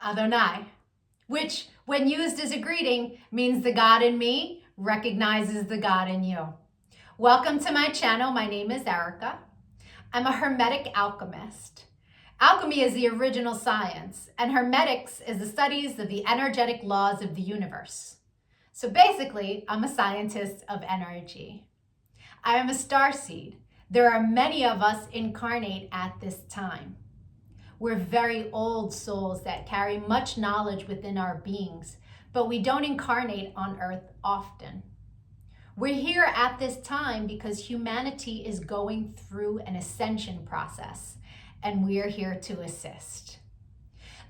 Adonai, which when used as a greeting means the God in me recognizes the God in you. Welcome to my channel. My name is Erica. I'm a Hermetic alchemist. Alchemy is the original science, and Hermetics is the studies of the energetic laws of the universe. So basically, I'm a scientist of energy. I am a starseed. There are many of us incarnate at this time. We're very old souls that carry much knowledge within our beings, but we don't incarnate on Earth often. We're here at this time because humanity is going through an ascension process, and we're here to assist.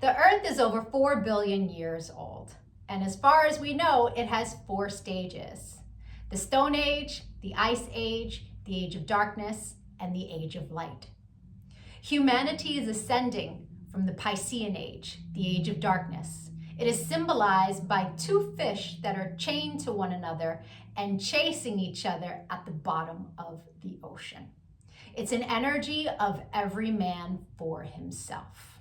The Earth is over 4 billion years old, and as far as we know, it has 4 stages: the Stone Age, the Ice Age, the Age of Darkness, and the Age of Light. Humanity is ascending from the Piscean Age, the Age of Darkness. It is symbolized by 2 fish that are chained to one another and chasing each other at the bottom of the ocean. It's an energy of every man for himself,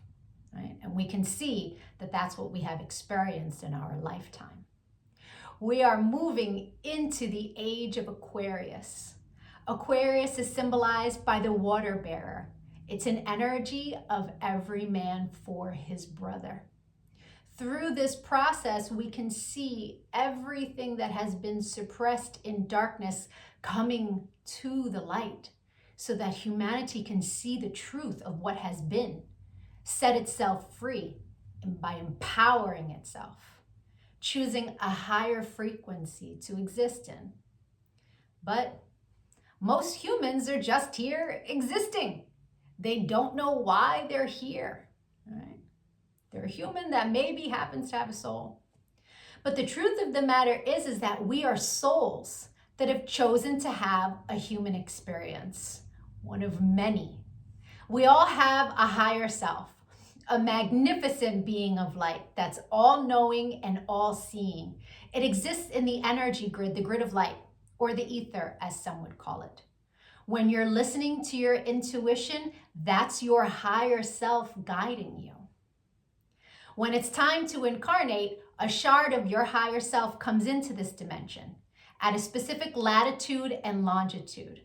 right? And we can see that that's what we have experienced in our lifetime. We are moving into the age of Aquarius. Aquarius is symbolized by the water bearer. It's an energy of every man for his brother. Through this process, we can see everything that has been suppressed in darkness coming to the light so that humanity can see the truth of what has been, set itself free, and by empowering itself, choosing a higher frequency to exist in. But most humans are just here existing. They don't know why they're here, right? They're a human that maybe happens to have a soul. But the truth of the matter is that we are souls that have chosen to have a human experience, one of many. We all have a higher self, a magnificent being of light that's all-knowing and all-seeing. It exists in the energy grid, the grid of light, or the ether, as some would call it. When you're listening to your intuition, that's your higher self guiding you. When it's time to incarnate, a shard of your higher self comes into this dimension at a specific latitude and longitude.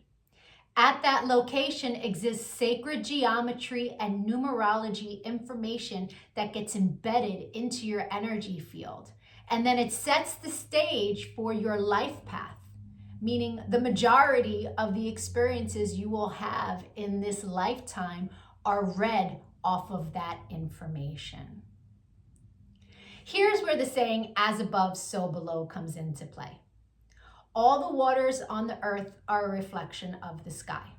At that location exists sacred geometry and numerology information that gets embedded into your energy field. And then it sets the stage for your life path, meaning the majority of the experiences you will have in this lifetime are read off of that information. Here's where the saying, as above, so below, comes into play. All the waters on the earth are a reflection of the sky.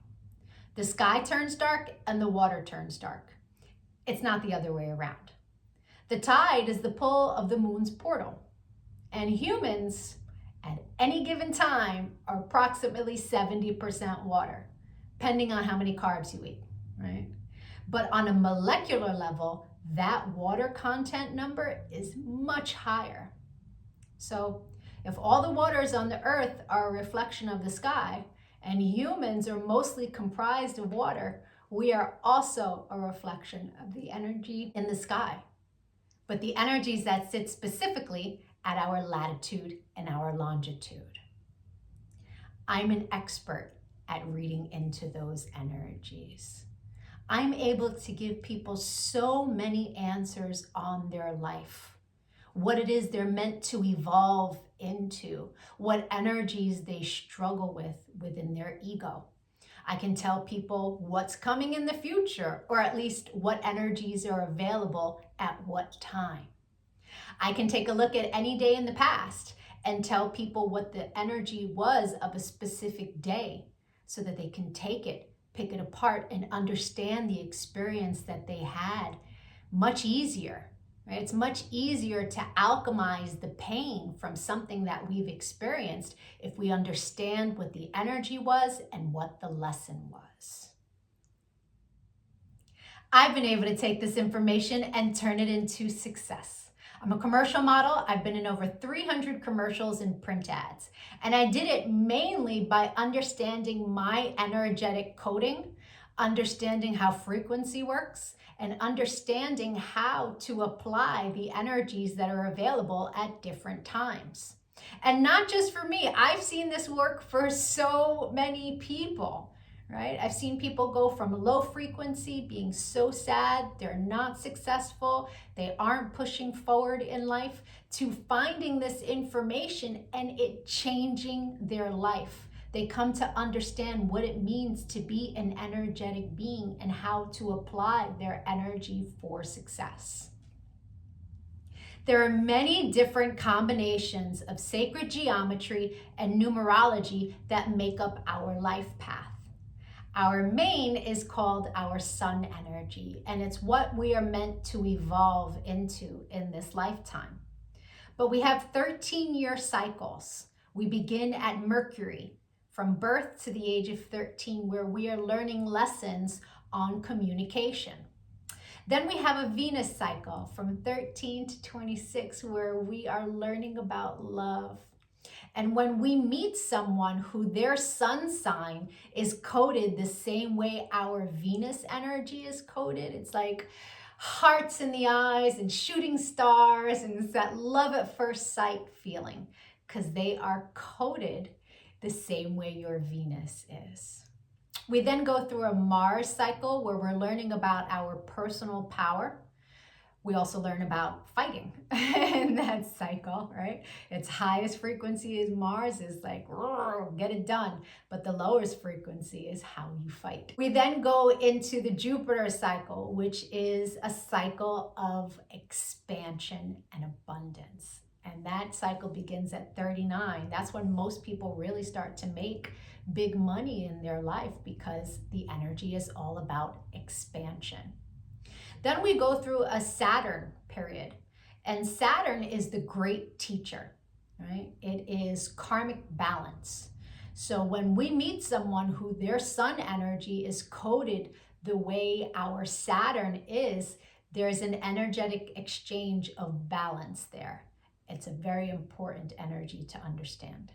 The sky turns dark and the water turns dark. It's not the other way around. The tide is the pull of the moon's portal, and humans at any given time are approximately 70% water, depending on how many carbs you eat, right? But on a molecular level, that water content number is much higher. So if all the waters on the earth are a reflection of the sky and humans are mostly comprised of water, we are also a reflection of the energy in the sky, but the energies that sit specifically at our latitude and our longitude. I'm an expert at reading into those energies. I'm able to give people so many answers on their life, what it is they're meant to evolve into, what energies they struggle with within their ego. I can tell people what's coming in the future, or at least what energies are available at what time. I can take a look at any day in the past and tell people what the energy was of a specific day so that they can take it, pick it apart, and understand the experience that they had much easier, right? It's much easier to alchemize the pain from something that we've experienced if we understand what the energy was and what the lesson was. I've been able to take this information and turn it into success. I'm a commercial model. I've been in over 300 commercials and print ads. And I did it mainly by understanding my energetic coding, understanding how frequency works, and understanding how to apply the energies that are available at different times. And not just for me, I've seen this work for so many people, right? I've seen people go from low frequency, being so sad, they're not successful, they aren't pushing forward in life, to finding this information and it changing their life. They come to understand what it means to be an energetic being and how to apply their energy for success. There are many different combinations of sacred geometry and numerology that make up our life path. Our main is called our sun energy, and it's what we are meant to evolve into in this lifetime. But we have 13-year cycles. We begin at Mercury, from birth to the age of 13, where we are learning lessons on communication. Then we have a Venus cycle from 13 to 26, where we are learning about love. And when we meet someone who their sun sign is coded the same way our Venus energy is coded, it's like hearts in the eyes and shooting stars, and it's that love at first sight feeling, because they are coded the same way your Venus is. We then go through a Mars cycle where we're learning about our personal power. We also learn about fighting in that cycle, right? Its highest frequency is Mars, is like, get it done. But the lowest frequency is how you fight. We then go into the Jupiter cycle, which is a cycle of expansion and abundance. And that cycle begins at 39. That's when most people really start to make big money in their life, because the energy is all about expansion. Then we go through a Saturn period, and Saturn is the great teacher, right? It is karmic balance. So when we meet someone who their sun energy is coded the way our Saturn is, there's an energetic exchange of balance there. It's a very important energy to understand.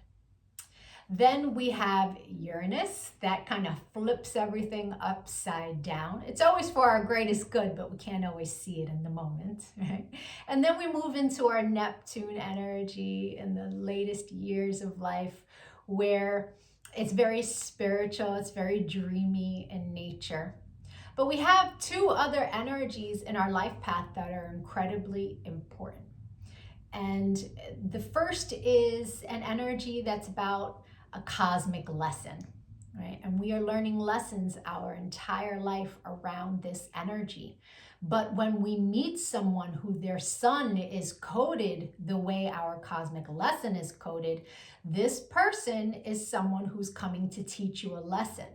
Then we have Uranus, that kind of flips everything upside down. It's always for our greatest good, but we can't always see it in the moment, right? And then we move into our Neptune energy in the latest years of life, where it's very spiritual, it's very dreamy in nature. But we have two other energies in our life path that are incredibly important. And the first is an energy that's about a cosmic lesson, right? And we are learning lessons our entire life around this energy. But when we meet someone who their sun is coded the way our cosmic lesson is coded, this person is someone who's coming to teach you a lesson.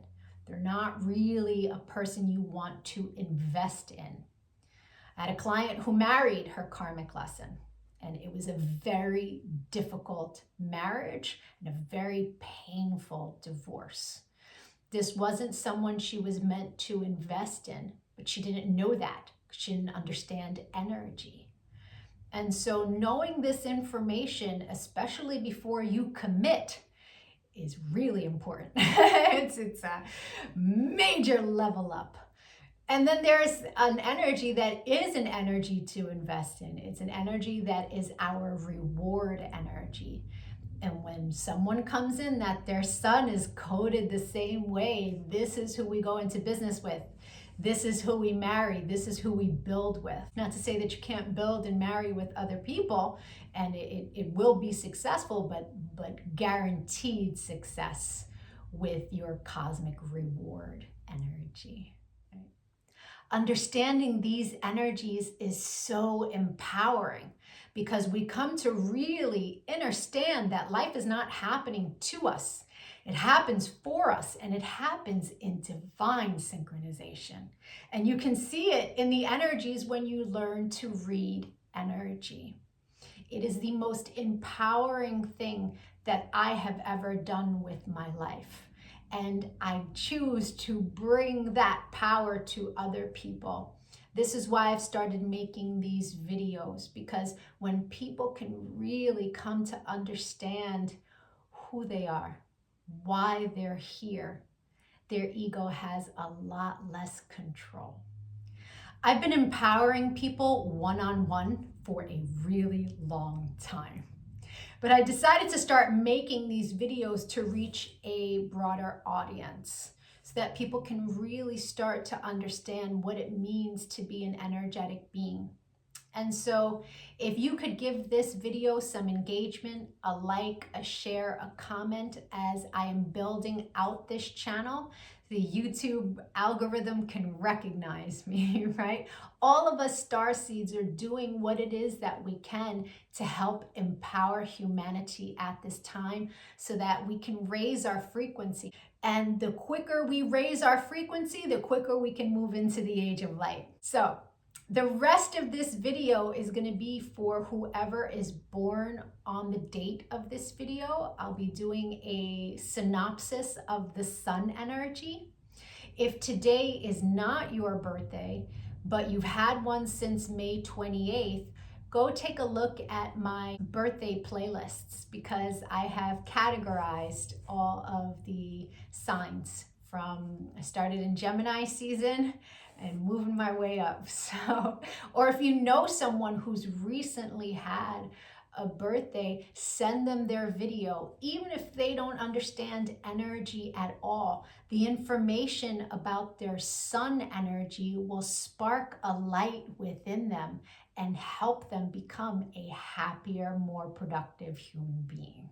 They're not really a person you want to invest in. I had a client who married her karmic lesson, and it was a very difficult marriage and a very painful divorce. This wasn't someone she was meant to invest in, but she didn't know that. She didn't understand energy. And so knowing this information, especially before you commit, is really important. It's a major level up. And then there's an energy that is an energy to invest in. It's an energy that is our reward energy. And when someone comes in that their sun is coded the same way, this is who we go into business with. This is who we marry. This is who we build with. Not to say that you can't build and marry with other people, and it will be successful, but guaranteed success with your cosmic reward energy. Understanding these energies is so empowering, because we come to really understand that life is not happening to us. It happens for us, and it happens in divine synchronization. And you can see it in the energies when you learn to read energy. It is the most empowering thing that I have ever done with my life. And I choose to bring that power to other people. This is why I've started making these videos, because when people can really come to understand who they are, why they're here, their ego has a lot less control. I've been empowering people one-on-one for a really long time. But I decided to start making these videos to reach a broader audience so that people can really start to understand what it means to be an energetic being. And so if you could give this video some engagement, a like, a share, a comment as I am building out this channel, the YouTube algorithm can recognize me, right? All of us starseeds are doing what it is that we can to help empower humanity at this time so that we can raise our frequency. And the quicker we raise our frequency, the quicker we can move into the age of light. So the rest of this video is going to be for whoever is born on the date of this video. I'll be doing a synopsis of the sun energy. If today is not your birthday, but you've had one since May 28th, go take a look at my birthday playlists because I have categorized all of the signs from, I started in Gemini season and moving my way up. So, or if you know someone who's recently had a birthday, send them their video. Even if they don't understand energy at all, the information about their sun energy will spark a light within them and help them become a happier, more productive human being.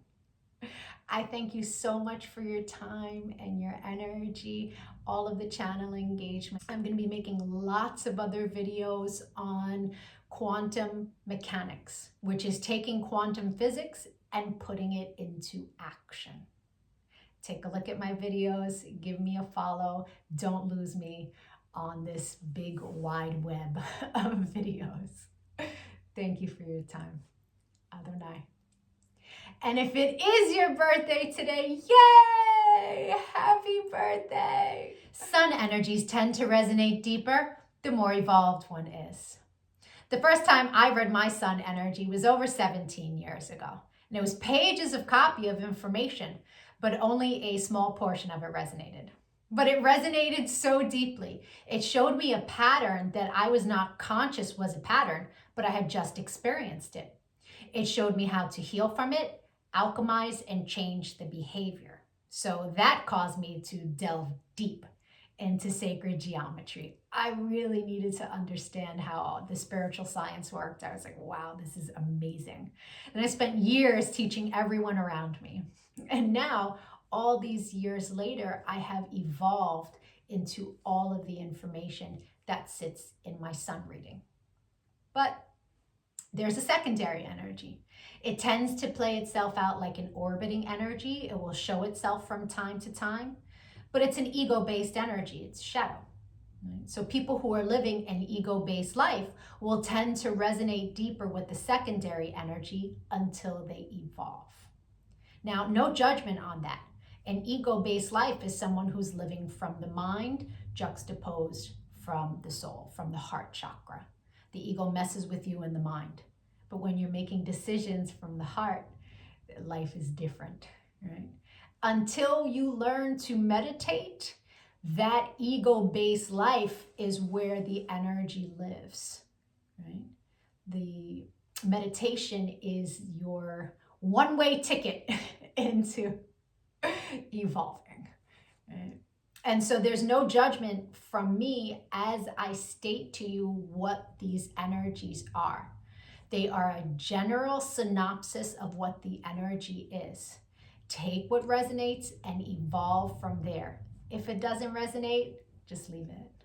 I thank you so much for your time and your energy, all of the channel engagement. I'm going to be making lots of other videos on quantum mechanics, which is taking quantum physics and putting it into action. Take a look at my videos, give me a follow. Don't lose me on this big wide web of videos. Thank you for your time. Adonai. And if it is your birthday today, yay! Happy birthday! Sun energies tend to resonate deeper the more evolved one is. The first time I read my sun energy was over 17 years ago. And it was pages of copy of information, but only a small portion of it resonated. But it resonated so deeply. It showed me a pattern that I was not conscious was a pattern, but I had just experienced it. It showed me how to heal from it, alchemize, and change the behavior. So that caused me to delve deep into sacred geometry. I really needed to understand how the spiritual science worked. I was like, wow, this is amazing. And I spent years teaching everyone around me. And now, all these years later, I have evolved into all of the information that sits in my sun reading. But there's a secondary energy. It tends to play itself out like an orbiting energy. It will show itself from time to time, but it's an ego-based energy. It's shadow. Right? So people who are living an ego-based life will tend to resonate deeper with the secondary energy until they evolve. Now, no judgment on that. An ego-based life is someone who's living from the mind juxtaposed from the soul, from the heart chakra. The ego messes with you in the mind. But when you're making decisions from the heart, life is different, right? Until you learn to meditate, that ego-based life is where the energy lives, right? The meditation is your one-way ticket into evolving, right? And so there's no judgment from me as I state to you what these energies are. They are a general synopsis of what the energy is. Take what resonates and evolve from there. If it doesn't resonate, just leave it.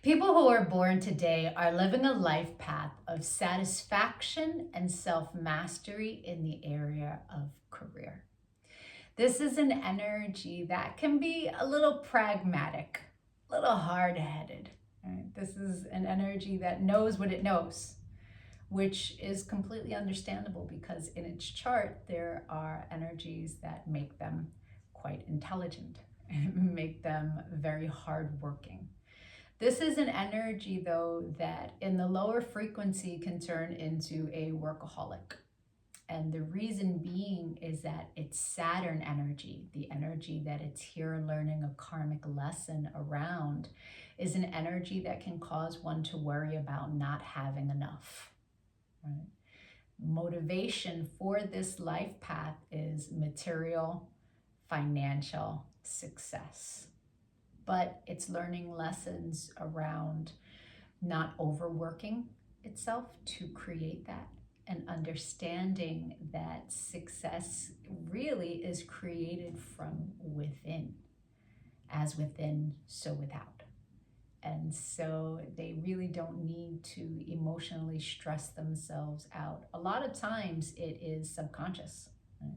People who are born today are living a life path of satisfaction and self-mastery in the area of career. This is an energy that can be a little pragmatic, a little hard-headed. Right? This is an energy that knows what it knows, which is completely understandable because in its chart, there are energies that make them quite intelligent and make them very hardworking. This is an energy, though, that in the lower frequency can turn into a workaholic. And the reason being is that it's Saturn energy, the energy that it's here learning a karmic lesson around, is an energy that can cause one to worry about not having enough. Right? Motivation for this life path is material, financial success. But it's learning lessons around not overworking itself to create that, and understanding that success really is created from within. As within, so without. And so they really don't need to emotionally stress themselves out. A lot of times it is subconscious, right?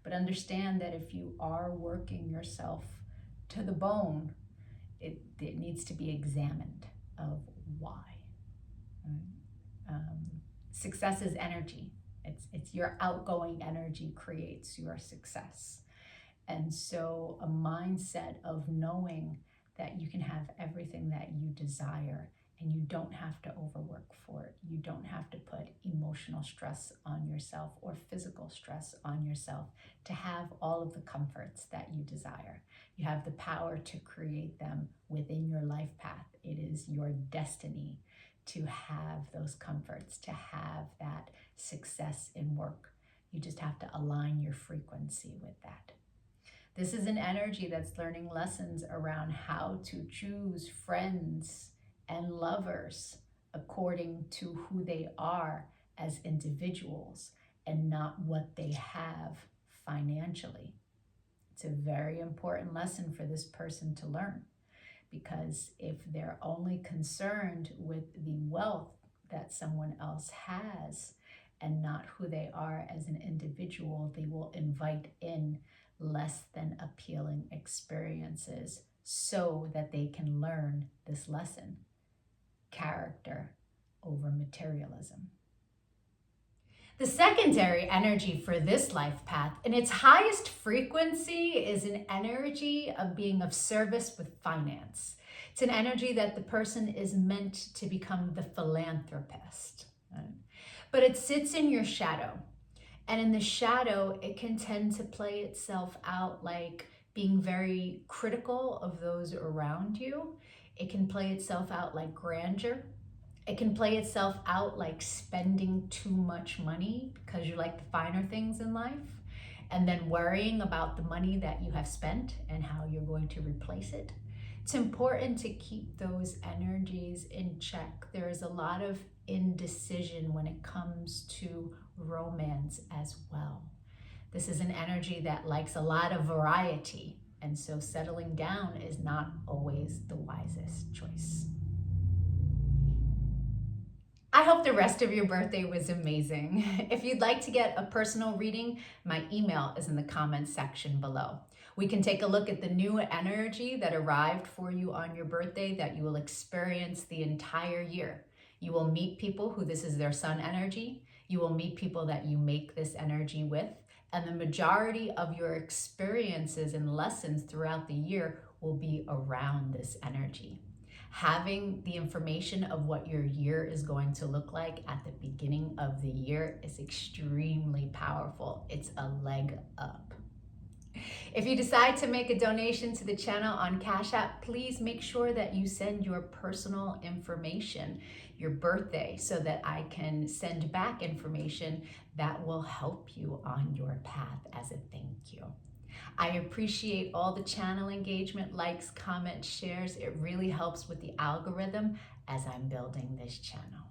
But understand that if you are working yourself to the bone, it needs to be examined of why. Right? Success is energy. It's your outgoing energy creates your success. And so a mindset of knowing that you can have everything that you desire and you don't have to overwork for it. You don't have to put emotional stress on yourself or physical stress on yourself to have all of the comforts that you desire. You have the power to create them within your life path. It is your destiny to have those comforts, to have that success in work. You just have to align your frequency with that. This is an energy that's learning lessons around how to choose friends and lovers according to who they are as individuals and not what they have financially. It's a very important lesson for this person to learn, because if they're only concerned with the wealth that someone else has and not who they are as an individual, they will invite in less than appealing experiences so that they can learn this lesson: character over materialism. The secondary energy for this life path, in its highest frequency, is an energy of being of service with finance. It's an energy that the person is meant to become the philanthropist, right? But it sits in your shadow. And in the shadow, it can tend to play itself out like being very critical of those around you. It can play itself out like grandeur. It can play itself out like spending too much money because you like the finer things in life, and then worrying about the money that you have spent and how you're going to replace it. It's important to keep those energies in check. There is a lot of indecision when it comes to romance as well. This is an energy that likes a lot of variety, and so settling down is not always the wisest choice. I hope the rest of your birthday was amazing. If you'd like to get a personal reading, my email is in the comments section below. We can take a look at the new energy that arrived for you on your birthday that you will experience the entire year. You will meet people who this is their sun energy. You will meet people that you make this energy with. And the majority of your experiences and lessons throughout the year will be around this energy. Having the information of what your year is going to look like at the beginning of the year is extremely powerful. It's a leg up. If you decide to make a donation to the channel on Cash App, please make sure that you send your personal information, your birthday, so that I can send back information that will help you on your path as a thank you. I appreciate all the channel engagement, likes, comments, shares. It really helps with the algorithm as I'm building this channel.